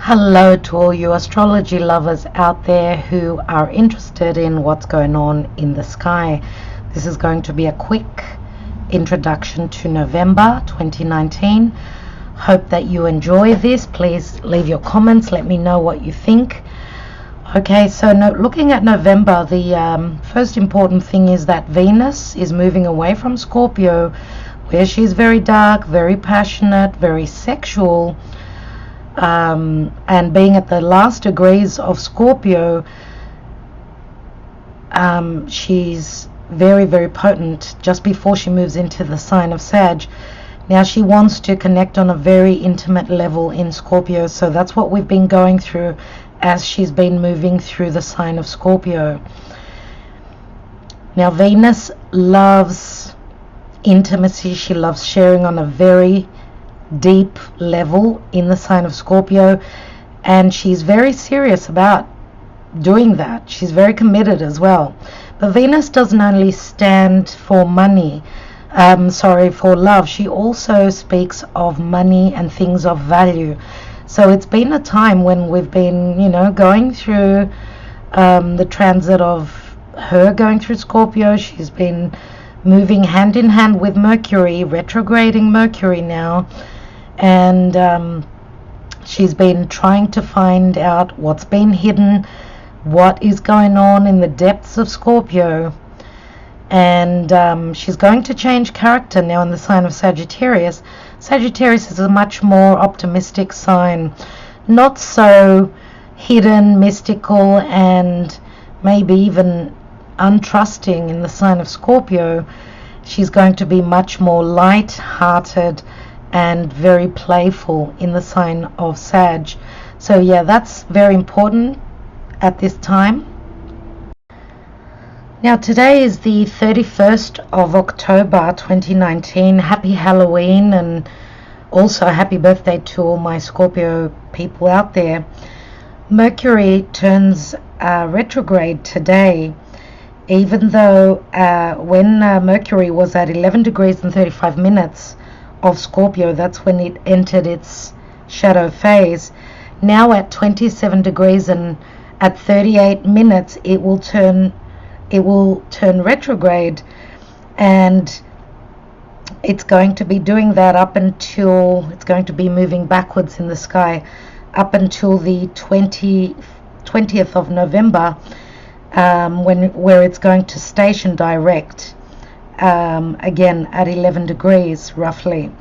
Hello to all you astrology lovers out there who are interested in what's going on in the sky. This is going to be a quick introduction to November 2019. Hope that you enjoy this. Please leave your comments, let me know what you think. Okay, so looking at November, the first important thing is that Venus is moving away from Scorpio, where she's very dark, very passionate, very sexual, and being at the last degrees of Scorpio, she's very, very potent just before she moves into the sign of Sag. Now she wants to connect on a very intimate level in Scorpio, so that's what we've been going through as she's been moving through the sign of Scorpio. Now Venus loves intimacy. She loves sharing on a very deep level in the sign of Scorpio, and she's very serious about doing that. She's very committed as well. But Venus doesn't only stand for money, for love. She also speaks of money and things of value. So it's been a time when we've been, going through the transit of her going through Scorpio. She's been moving hand in hand with Mercury, retrograding Mercury now, and she's been trying to find out what's been hidden, what is going on in the depths of Scorpio, and she's going to change character now in the sign of Sagittarius. Sagittarius is a much more optimistic sign, not so hidden, mystical, and maybe even untrusting in the sign of Scorpio. She's going to be much more light-hearted and very playful in the sign of Sag. So yeah, that's very important at this time. Now today is the 31st of October 2019. Happy Halloween, and also happy birthday to all my Scorpio people out there. Mercury turns retrograde today, even though when Mercury was at 11 degrees and 35 minutes of Scorpio, that's when it entered its shadow phase. Now at 27 degrees and at 38 minutes it will turn retrograde, and it's going to be doing that up until it's going to be moving backwards in the sky up until the 20th of November, where it's going to station direct again at 11 degrees roughly,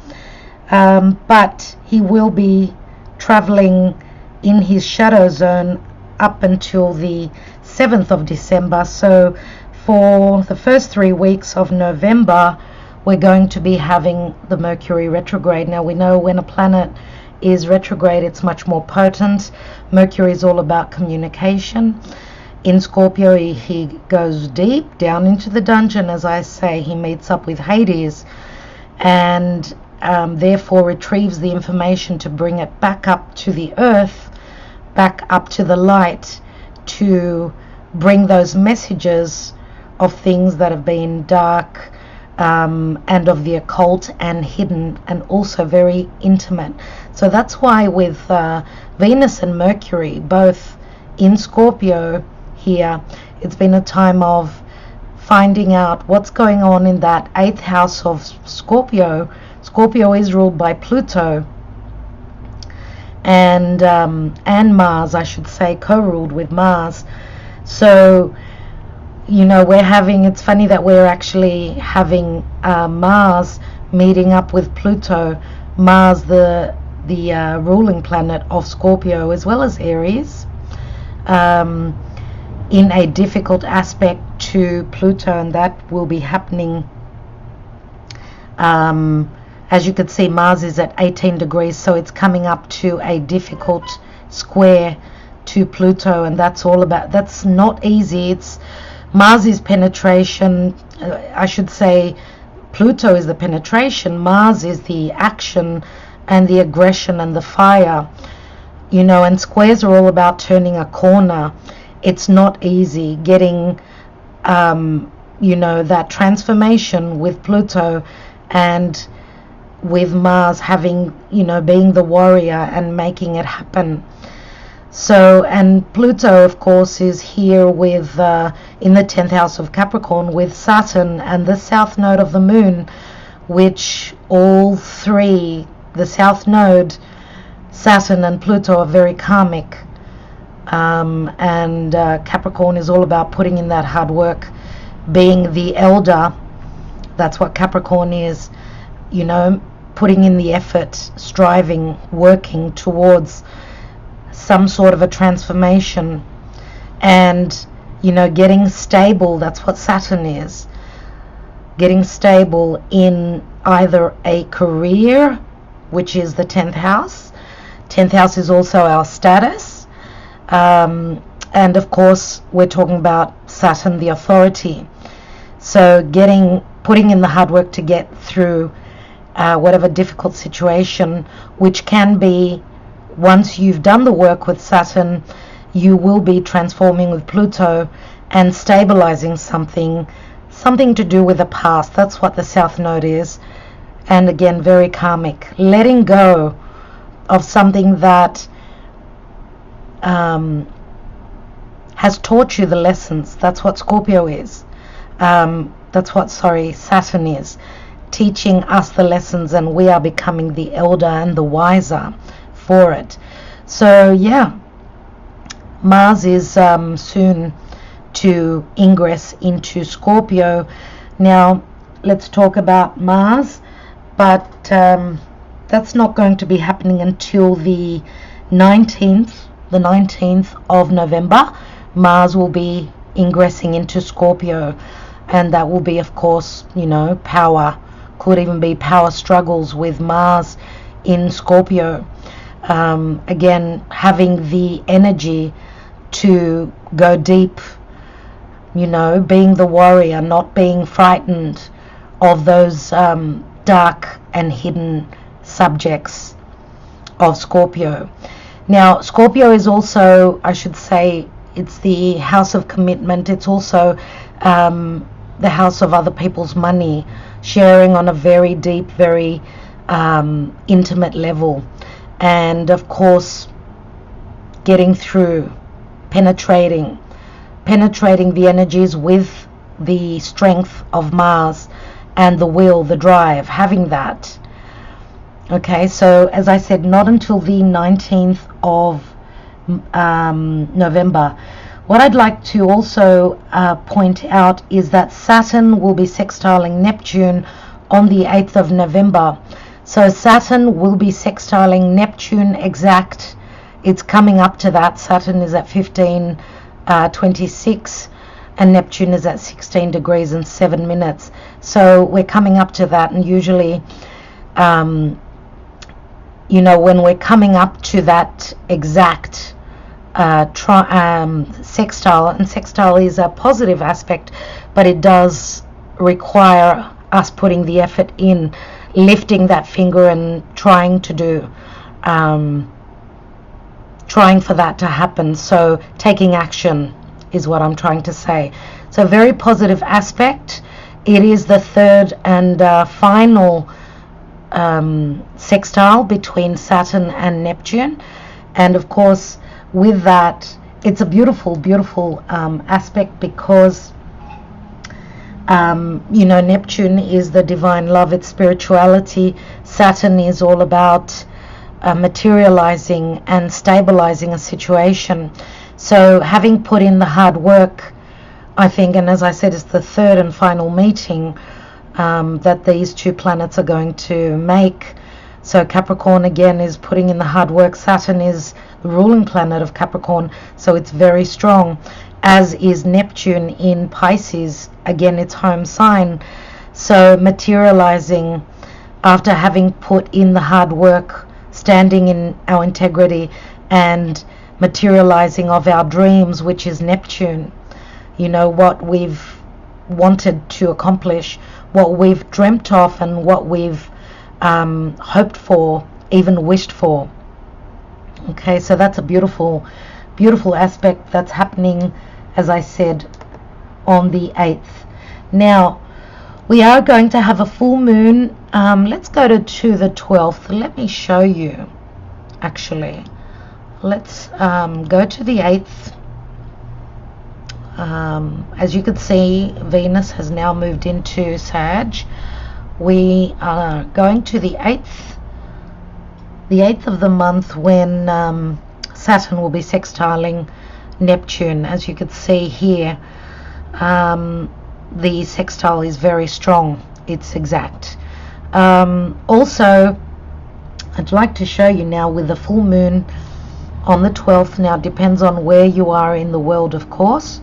but he will be traveling in his shadow zone up until the 7th of December. So for the first 3 weeks of November we're going to be having the Mercury retrograde. Now we know when a planet is retrograde it's much more potent. Mercury is all about communication. In Scorpio, he goes deep down into the dungeon, as I say. He meets up with Hades, and therefore retrieves the information to bring it back up to the earth, back up to the light, to bring those messages of things that have been dark, and of the occult and hidden, and also very intimate. So that's why with Venus and Mercury both in Scorpio here, it's been a time of finding out what's going on in that 8th house of Scorpio. Scorpio is ruled by Pluto and Mars, I should say, co-ruled with Mars. So it's funny that we're actually having Mars meeting up with Pluto, Mars the ruling planet of Scorpio as well as Aries, in a difficult aspect to Pluto, and that will be happening. As you could see, Mars is at 18 degrees, so it's coming up to a difficult square to Pluto, and that's not easy. Mars is penetration, I should say. Pluto is the penetration, Mars is the action and the aggression and the fire, and squares are all about turning a corner. It's not easy getting that transformation with Pluto, and with Mars having, being the warrior and making it happen. So, and Pluto, of course, is here with in the 10th house of Capricorn with Saturn and the south node of the moon, which all three, the south node, Saturn and Pluto, are very karmic. And Capricorn is all about putting in that hard work, being the elder. That's what Capricorn is, putting in the effort, striving, working towards some sort of a transformation, and getting stable. That's what Saturn is, getting stable in either a career, which is the 10th house. 10th house is also our status, and of course we're talking about Saturn, the authority. So putting in the hard work to get through whatever difficult situation, which can be, once you've done the work with Saturn, you will be transforming with Pluto and stabilizing something to do with the past. That's what the South Node is. And again, very karmic. Letting go of something that has taught you the lessons. That's what Scorpio is. That's what, Saturn is. Teaching us the lessons, and we are becoming the elder and the wiser for it. So yeah, Mars is soon to ingress into Scorpio. Now let's talk about Mars, but that's not going to be happening until the 19th of November. Mars will be ingressing into Scorpio, and that will be, of course, power. Could even be power struggles with Mars in Scorpio. Again, having the energy to go deep, being the warrior, not being frightened of those dark and hidden subjects of Scorpio. Now, Scorpio is also, I should say, it's the house of commitment. It's also the house of other people's money, sharing on a very deep, very intimate level. And of course, getting through, penetrating the energies with the strength of Mars and the will, the drive, having that. Okay, so as I said, not until the 19th of November. What I'd like to also point out is that Saturn will be sextiling Neptune on the 8th of November. So Saturn will be sextiling Neptune exact. It's coming up to that. Saturn is at 15:26 and Neptune is at 16 degrees and 7 minutes. So we're coming up to that, and usually when we're coming up to that exact sextile, and sextile is a positive aspect, but it does require us putting the effort in, lifting that finger and trying for that to happen. So taking action is what I'm trying to say. So very positive aspect. It is the third and final sextile between Saturn and Neptune, and of course with that, it's a beautiful aspect, because Neptune is the divine love, it's spirituality. Saturn is all about materializing and stabilizing a situation. So having put in the hard work, I think, and as I said, it's the third and final meeting that these two planets are going to make. So Capricorn again is putting in the hard work. Saturn is the ruling planet of Capricorn, so it's very strong, as is Neptune in Pisces, again its home sign. So materializing after having put in the hard work, standing in our integrity, and materializing of our dreams, which is Neptune. What we've wanted to accomplish, what we've dreamt of, and what we've hoped for, even wished for. Okay, so that's a beautiful aspect that's happening, as I said, on the 8th. Now, we are going to have a full moon Let's go to the 12th. Let me show you, actually. Let's go to the 8th. As you can see, Venus has now moved into Sag. We are going to the 8th of the month, when Saturn will be sextiling Neptune. As you can see here, the sextile is very strong. It's exact. Also, I'd like to show you now with the full moon on the 12th. Now, it depends on where you are in the world, of course.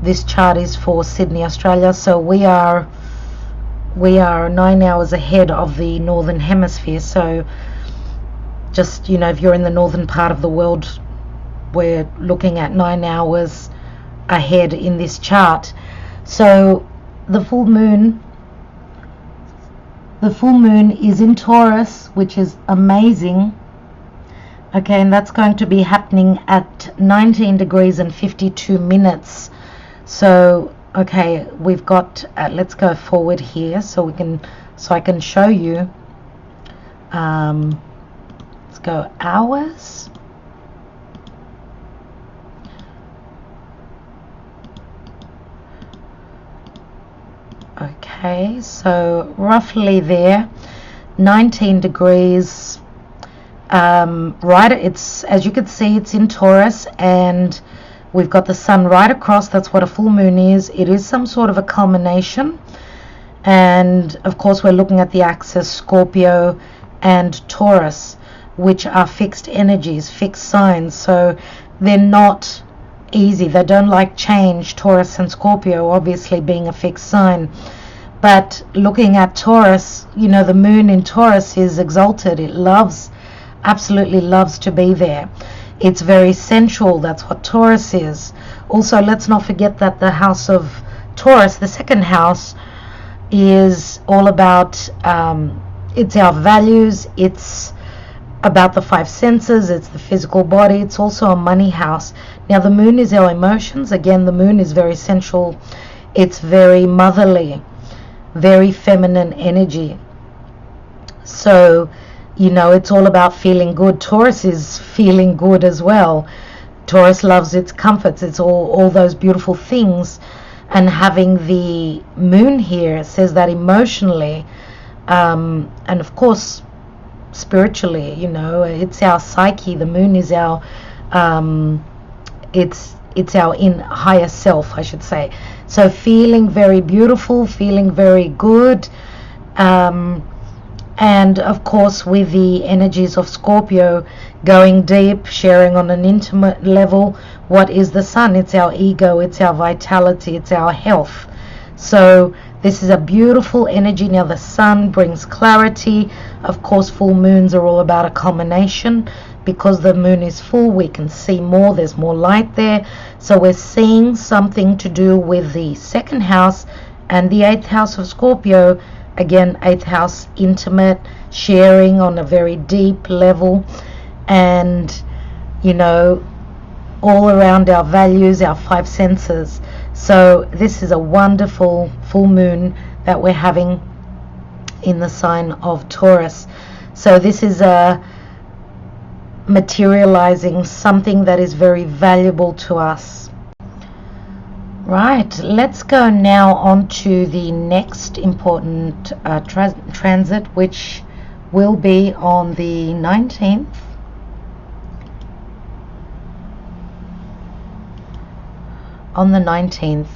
This chart is for Sydney, Australia, so we are 9 hours ahead of the northern hemisphere. So just, if you're in the northern part of the world, we're looking at 9 hours ahead in this chart. So the full moon is in Taurus, which is amazing. Okay, and that's going to be happening at 19 degrees and 52 minutes. So, okay, we've got, let's go forward here so I can show you. Let's go hours. Okay, so roughly there, 19 degrees. Right, it's, as you can see, it's in Taurus, and we've got the sun right across. That's what a full moon is. It is some sort of a culmination, and of course we're looking at the axis Scorpio and Taurus, which are fixed energies, fixed signs, so they're not easy. They don't like change, Taurus and Scorpio obviously being a fixed sign. But looking at Taurus, the moon in Taurus is exalted. It absolutely loves to be there. It's very sensual. That's what Taurus is. Also, let's not forget that the house of Taurus, the second house, is all about it's our values, it's about the five senses, it's the physical body. It's also a money house. Now, the moon is our emotions. Again, the moon is very sensual. It's very motherly, very feminine energy. So it's all about feeling good. Taurus is feeling good as well. Taurus loves its comforts. It's all those beautiful things. And having the moon here says that emotionally, and of course spiritually, it's our psyche. The moon is our it's our higher self, I should say. So feeling very beautiful, feeling very good. And of course, with the energies of Scorpio, going deep, sharing on an intimate level. What is the sun? It's our ego, it's our vitality, it's our health. So this is a beautiful energy. Now, the sun brings clarity. Of course, full moons are all about a culmination. Because the moon is full, we can see more. There's more light there. So we're seeing something to do with the second house and the 8th house of Scorpio. Again, 8th house, intimate, sharing on a very deep level, and all around our values, our five senses. So this is a wonderful full moon that we're having in the sign of Taurus. So this is a materializing something that is very valuable to us. Right, let's go now on to the next important transit, which will be on the 19th. On the 19th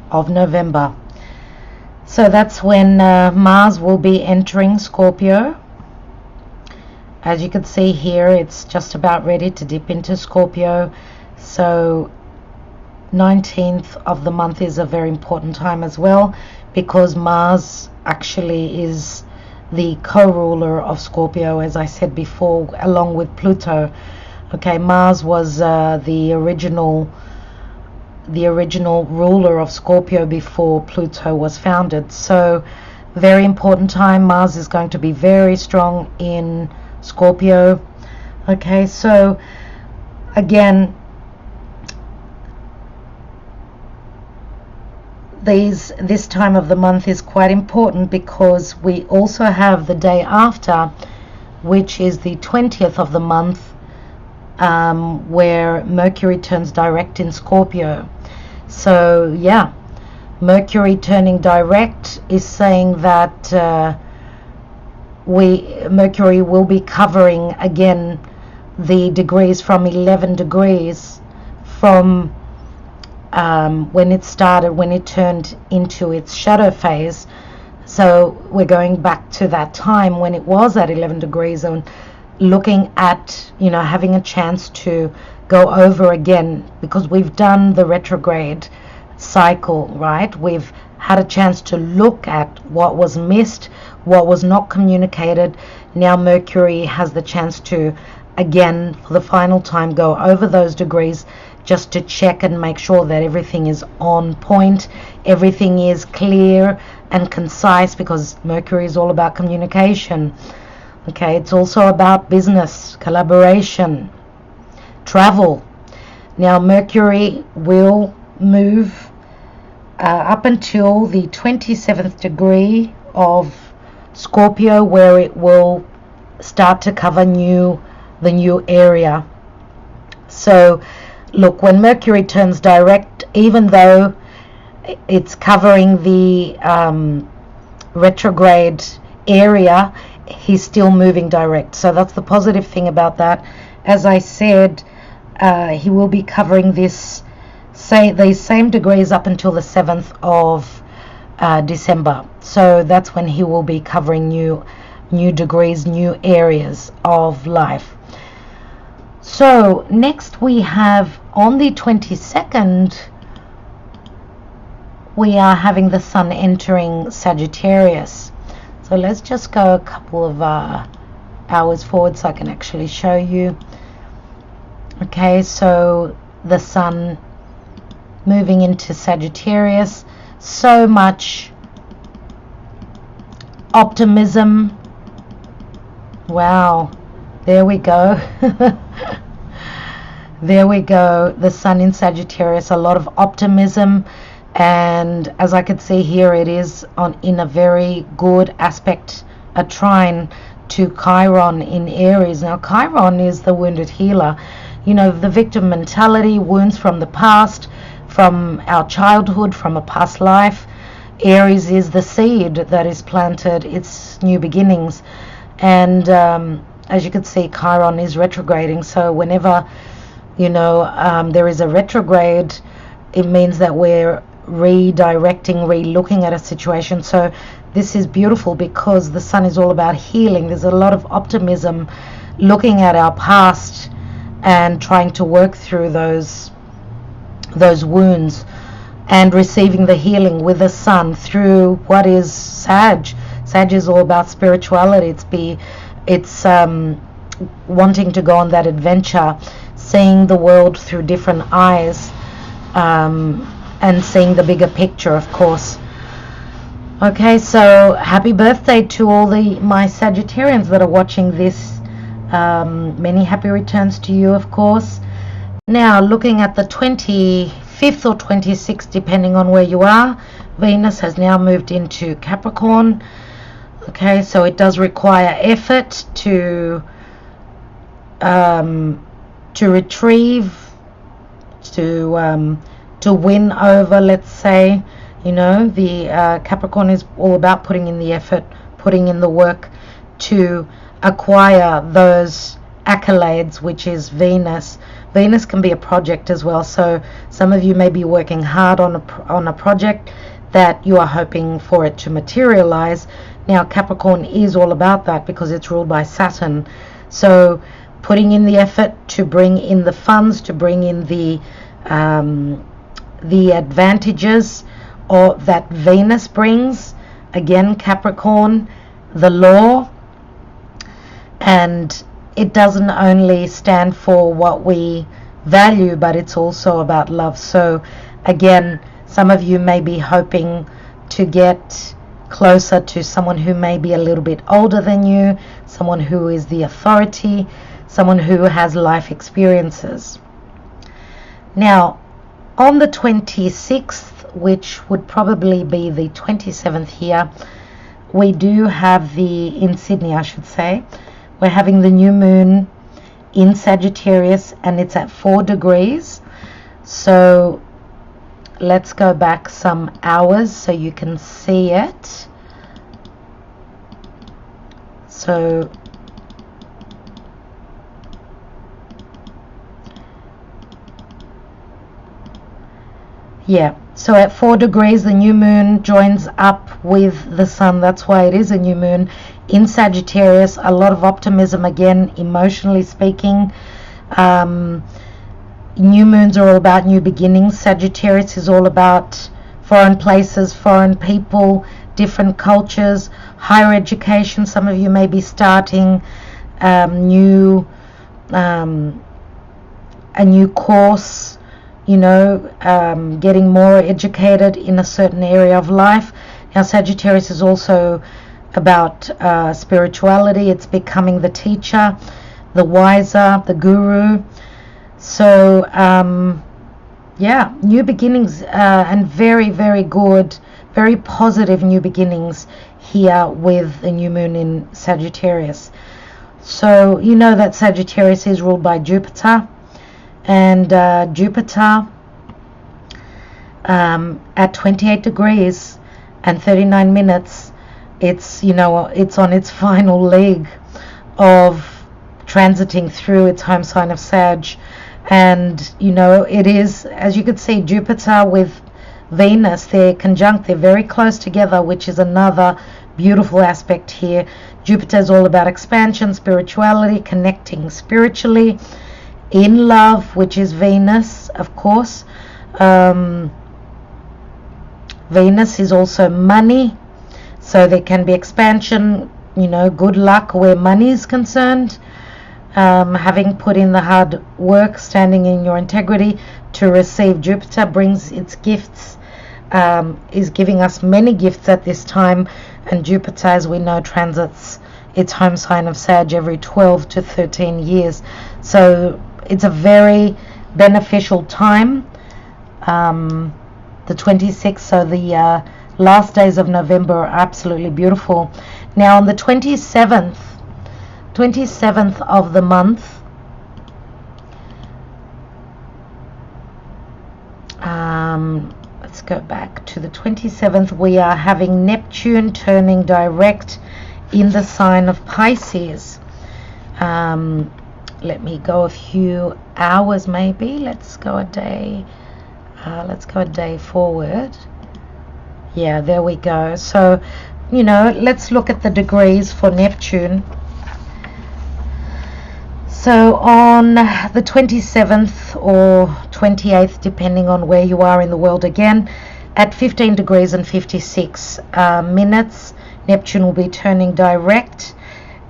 of November. So that's when Mars will be entering Scorpio. As you can see here, it's just about ready to dip into Scorpio. So 19th of the month is a very important time as well, because Mars actually is the co-ruler of Scorpio, as I said before, along with Pluto. Okay, Mars was the original ruler of Scorpio before Pluto was founded. So very important time. Mars is going to be very strong in Scorpio. Okay, so again, this time of the month is quite important because we also have the day after, which is the 20th of the month, where Mercury turns direct in Scorpio. So yeah, Mercury turning direct is saying that Mercury will be covering again the degrees from 11 degrees from when it started, when it turned into its shadow phase. So we're going back to that time when it was at 11 degrees and looking at, having a chance to go over again, because we've done the retrograde cycle, right? We've had a chance to look at what was missed, what was not communicated. Now Mercury has the chance to, again, for the final time, go over those degrees just to check and make sure that everything is on point, everything is clear and concise, because Mercury is all about communication. Okay, it's also about business, collaboration, travel. Now Mercury will move up until the 27th degree of Scorpio, where it will start to cover the new area. So look, when Mercury turns direct, even though it's covering the retrograde area, he's still moving direct. So that's the positive thing about that. As I said, he will be covering these same degrees up until the 7th of December. So that's when he will be covering new degrees, new areas of life. So next we have, on the 22nd, we are having the Sun entering Sagittarius. So let's just go a couple of hours forward so I can actually show you. Okay, so the Sun moving into Sagittarius. So much optimism. Wow, there we go. There we go, the Sun in Sagittarius, a lot of optimism. And as I could see here, it is in a very good aspect, a trine to Chiron in Aries. Now Chiron is the wounded healer, the victim mentality, wounds from the past, from our childhood, from a past life. Aries is the seed that is planted, it's new beginnings. And as you can see, Chiron is retrograding. So whenever there is a retrograde, it means that we're redirecting, re-looking at a situation. So this is beautiful because the Sun is all about healing. There's a lot of optimism, looking at our past and trying to work through those wounds and receiving the healing with the Sun through what is Sag. Sag is all about spirituality. It's wanting to go on that adventure, seeing the world through different eyes, and seeing the bigger picture, of course. Okay, so happy birthday to all my Sagittarians that are watching this. Many happy returns to you, of course. Now, looking at the 25th or 26th, depending on where you are, Venus has now moved into Capricorn. Okay, so it does require effort to retrieve, to win over, let's say. The Capricorn is all about putting in the effort, putting in the work to acquire those accolades, which is Venus. Venus can be a project as well. So some of you may be working hard on a project that you are hoping for it to materialize. Now Capricorn is all about that because it's ruled by Saturn. So putting in the effort to bring in the funds, to bring in the advantages or that Venus brings. Again, Capricorn, the law, and it doesn't only stand for what we value, but it's also about love. So again, some of you may be hoping to get closer to someone who may be a little bit older than you, someone who is the authority, someone who has life experiences. Now, on the 26th, which would probably be the 27th here, we do have in Sydney, I should say, we're having the new moon in Sagittarius, and it's at 4 degrees. So let's go back some hours so you can see it. So yeah, so at 4 degrees the new moon joins up with the sun. That's why it is a new moon in Sagittarius. A lot of optimism again, emotionally speaking. New moons are all about new beginnings. Sagittarius is all about foreign places, foreign people, different cultures, higher education. Some of you may be starting a new course, getting more educated in a certain area of life. Now Sagittarius is also about spirituality. It's becoming the teacher, the wiser, the guru. So new beginnings, and very, very good, very positive new beginnings here with the new moon in Sagittarius. So you know that Sagittarius is ruled by Jupiter, and Jupiter at 28 degrees and 39 minutes, it's on its final leg of transiting through its home sign of Sag. And it is, as you could see, Jupiter with Venus, they're conjunct, they're very close together, which is another beautiful aspect here. Jupiter is all about expansion, spirituality, connecting spiritually, in love, which is Venus, of course. Venus is also money, so there can be expansion, good luck where money is concerned. Having put in the hard work, standing in your integrity to receive. Jupiter brings its gifts, is giving us many gifts at this time, and Jupiter, as we know, transits its home sign of Sag every 12 to 13 years. So it's a very beneficial time, the 26th, so the last days of November are absolutely beautiful. Now on the 27th of the month, let's go back to the 27th, we are having Neptune turning direct in the sign of Pisces. Let me go a few hours, maybe. Let's go a day forward. Yeah, there we go. So let's look at the degrees for Neptune. So on the 27th or 28th, depending on where you are in the world, again at 15 degrees and 56 minutes, Neptune will be turning direct.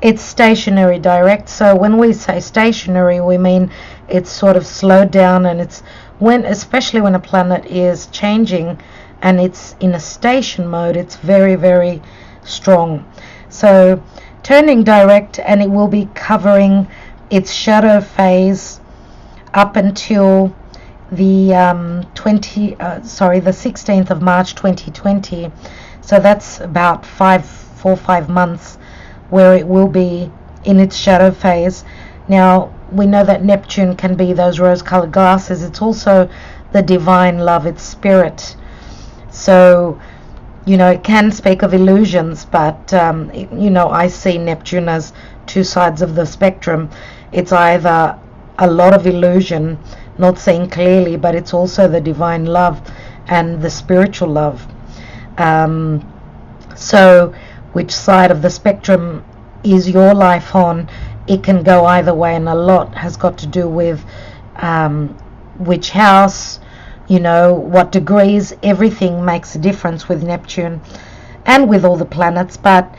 It's stationary direct, so when we say stationary, we mean it's sort of slowed down, and it's especially when a planet is changing and it's in a station mode, it's very, very strong. So turning direct, and it will be covering its shadow phase up until the 16th of March 2020. So that's about 4 or 5 months where it will be in its shadow phase. Now we know that Neptune can be those rose-colored glasses. It's also the divine love, it's spirit. So it can speak of illusions, but I see Neptune as two sides of the spectrum. It's either a lot of illusion, not seeing clearly, but it's also the divine love and the spiritual love. So which side of the spectrum is your life on? It can go either way, and a lot has got to do with which house, what degrees. Everything makes a difference with Neptune and with all the planets. But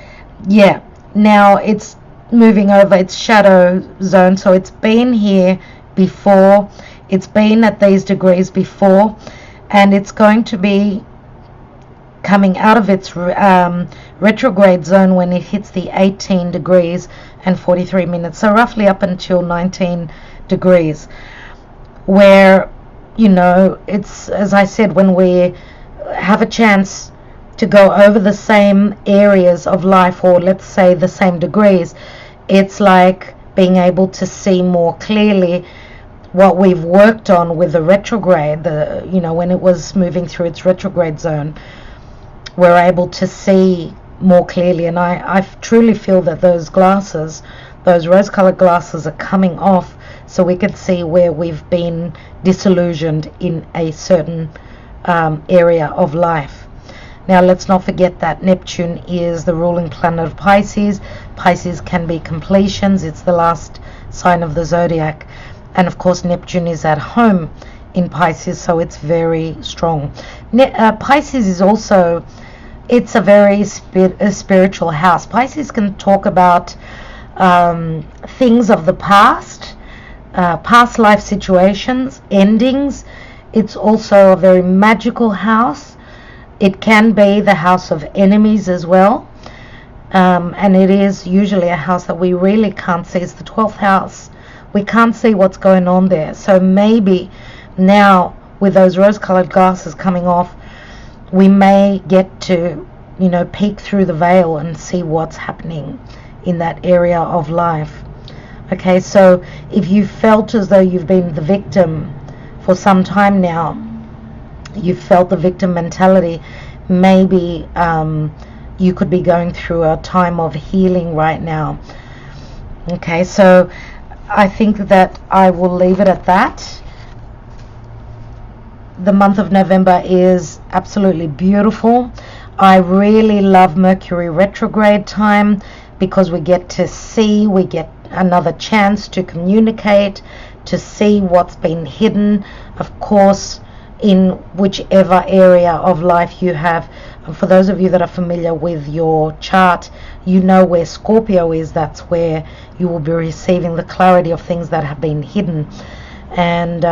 yeah, now it's moving over its shadow zone, so it's been here before, it's been at these degrees before, and it's going to be coming out of its retrograde zone when it hits the 18 degrees and 43 minutes, so roughly up until 19 degrees, where it's, as I said, when we're have a chance to go over the same areas of life, or let's say the same degrees, it's like being able to see more clearly what we've worked on with the retrograde, when it was moving through its retrograde zone. We're able to see more clearly, and I truly feel that those rose-colored glasses are coming off, so we can see where we've been disillusioned in a certain area of life. Now, let's not forget that Neptune is the ruling planet of Pisces. Pisces can be completions. It's the last sign of the zodiac. And of course, Neptune is at home in Pisces, so it's very strong. Pisces is also, it's a very spiritual house. Pisces can talk about things of the past, past life situations, endings. It's also a very magical house. It can be the house of enemies as well. And it is usually a house that we really can't see. It's the 12th house. We can't see what's going on there. So maybe now, with those rose-colored glasses coming off, we may get to, peek through the veil and see what's happening in that area of life. Okay, so if you felt as though you've been the victim for some time now, you've felt the victim mentality, maybe you could be going through a time of healing right now. Okay, so I think that I will leave it at that. The month of November is absolutely beautiful. I really love Mercury retrograde time because we get another chance to communicate, to see what's been hidden, of course, in whichever area of life you have. And for those of you that are familiar with your chart, you know where Scorpio is. That's where you will be receiving the clarity of things that have been hidden. And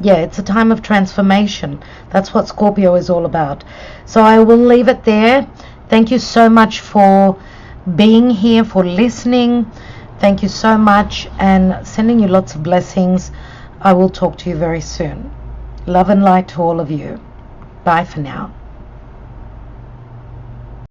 it's a time of transformation. That's what Scorpio is all about. So I will leave it there. Thank you so much for being here, for listening. Thank you so much, and sending you lots of blessings. I will talk to you very soon. Love and light to all of you. Bye for now.